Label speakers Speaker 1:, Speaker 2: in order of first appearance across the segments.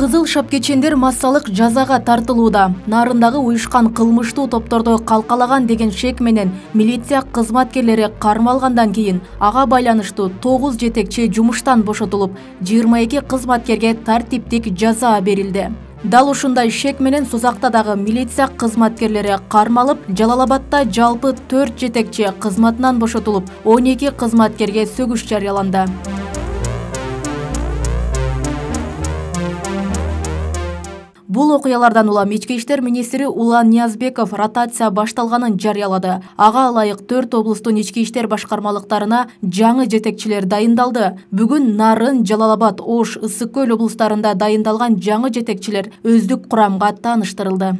Speaker 1: Кызыл шапкечендер массалык жазага тартылууда. Нарындагы уюшкан кылмыштуу топторду калкалаган деген шек менен милиция кызматкерлери кармалгандан кийин ага байланыштуу 9 жетекчи жумуштан бошотулуп, 22 кызматкерге тартиптик жаза берилди. Дал ушундай шек менен Сузактадагы милиция кызматкерлери кармалып, Жалал-Абадта жалпы 4 жетекчи кызматынан бошотулуп, 12 кызматкерге сөгүш жарыяланды. Бул окуялардан улам ички иштер министри Улан Ниязбеков ротация башталганын жарыялады. Ага ылайык 4 облустун ички иштер башкармалыктарына жаңы жетекчилер дайындалды. Бүгүн Нарын, Жалал-Абад, Ош, Ысык Көл облустарында дайындалган жаңы жетекчилер өздүк курамга тааныштырылды.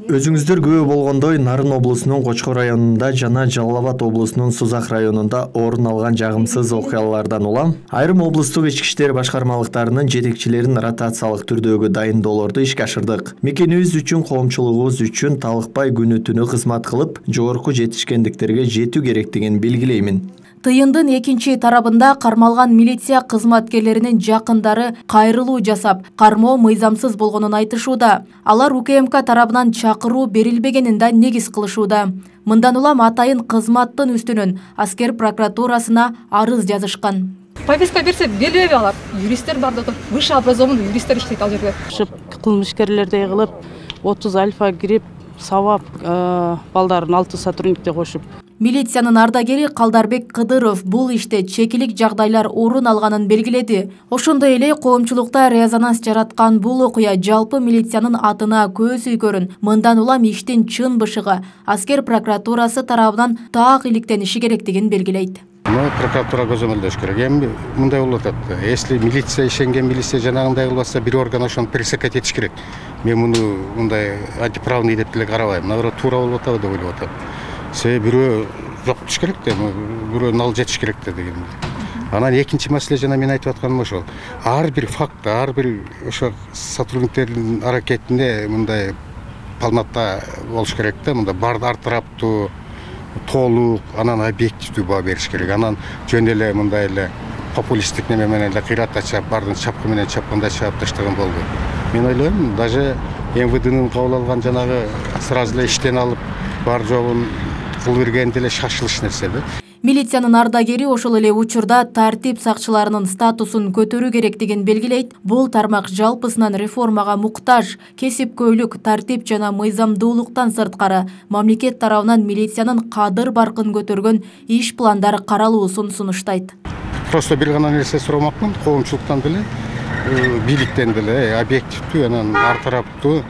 Speaker 2: Өзүңүздөр күбө болгондой, Нарын облусунун Кочкор районунда жана Жалал-Абад облусунун Сузак районунда орун алган жагымсыз окуялардан улам айрым облустук ички иштер башкармалыктарынын жетекчилерин ротациялык түрдөгү дайындоолорду ишке ашырдык. Мекенибиз үчүн, коомчулугубуз үчүн талыкпай күнү-түнү кызмат кылып, жогорку жетишкендиктерге жетүү керектигин белгилеймин.
Speaker 1: Тыйындын экинчи тарабында кармалган милиция кызматкерлеринин жакындары кайрылуу жасап, кармоо мыйзамсыз болгонун айтышууда. Алар УКМК тарабынан чакыруу берилбегенин да негиз кылышууда. Мындан улам атайын кызматтын үстүнөн аскер прокуратурасына арыз жазышкан.
Speaker 3: Повестка берсе бербейби алар. Юристтер бар да, высший образованный юристтер иштейт ал жерде.
Speaker 4: Кылмышкерлердей кылып 30 альфа кирип, сабап балдарын 6 сотрудникте кошуп.
Speaker 1: Милициянын ардагери Калдарбек Кыдыров бул иште чекилик жагдайлар орун алганын белгиледи. Ошондой эле коомчулукта резонанс жараткан бул окуя жалпы милициянын атына көз үйгөрүн. Мындан улам иштин чын бышыгы аскер прокуратурасы тарабынан так иликтениши керектигин белгилейт.
Speaker 5: Прокуратура көзөмөлдөш керек. Эми мындай болуп атат. Если милиция ишенген милиция жанагындай кылбаса, бир орган ошону пресекать этиш керек. Мен муну мындай антиправный деп деле карабайм. Наоборот, туура болуп атабы деп ойлоп атам. Себеби бирөө жоктуш керек да, бирөө ал жетиш керек да деген. Анан экинчи маселе жана мен айтып атканым ошол. Ар бир факт, ар бир ошо сотрудниктердин аракетинде мындай полнота болуш керек да, мындай бар артыраптуу, толук, анан объективдүү баа бериш керек. Анан жөн эле мындай эле популисттик неме менен эле кыйратта чап, бардын чапкы менен чапкандай чаап таштаган болду. Мен ойлойм, даже МВДнын кабыл алган жанагы сразу эле иштен алып бар жогун кылып берген деле шашылыш нерсе да.
Speaker 1: Милициянын ардагери ошол эле учурда тартип сакчыларынын статусун көтөрүү керектигин белгилейт. Бул тармак жалпысынан реформага муктаж, кесипкөйлүк, тартип жана мыйзамдуулуктан сырткары мамлекет тарабынан милициянын кадыр баркын көтөргөн иш пландары каралуусун сунуштайт.
Speaker 5: Просто бир гана нерсе сурамакмын, коомчулуктан деле, бийликтен деле объективдүү, анан артыраптуу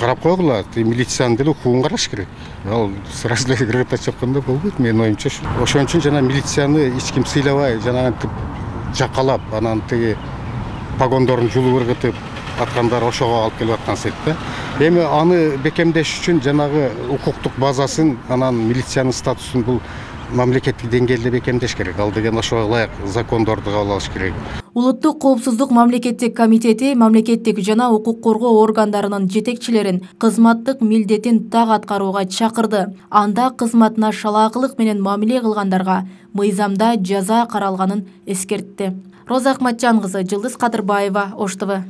Speaker 5: карап койгула, милициянын деле укугун караш керек. Ал сразу эле кыргытта чапканда болбойт, менин оюмча. Ошон үчүн жана милицияны эч ким сыйлабай, жанагынтип жакалап, анан тиги погондорун жулуп ыргытып аткандар ошого алып келип аткан сет да. Эми аны бекемдеш үчүн жанагы укуктук базасын, анан милициянын статусун бул мамлекеттик деңгээлде бекемдеш керек. Ал деген ошого ылайык закондорду кабыл алыш керек.
Speaker 1: Улуттук коопсуздук мамлекеттик комитети мамлекеттик жана укук коргоо органдарынын жетекчилерин кызматтык милдетин так аткарууга чакырды. Анда кызматына шалаакылык менен мамиле кылгандарга мыйзамда жаза каралганын эскертти. Роза Акматжан кызы, Жылдыз Кадырбаева, Ош ТВ.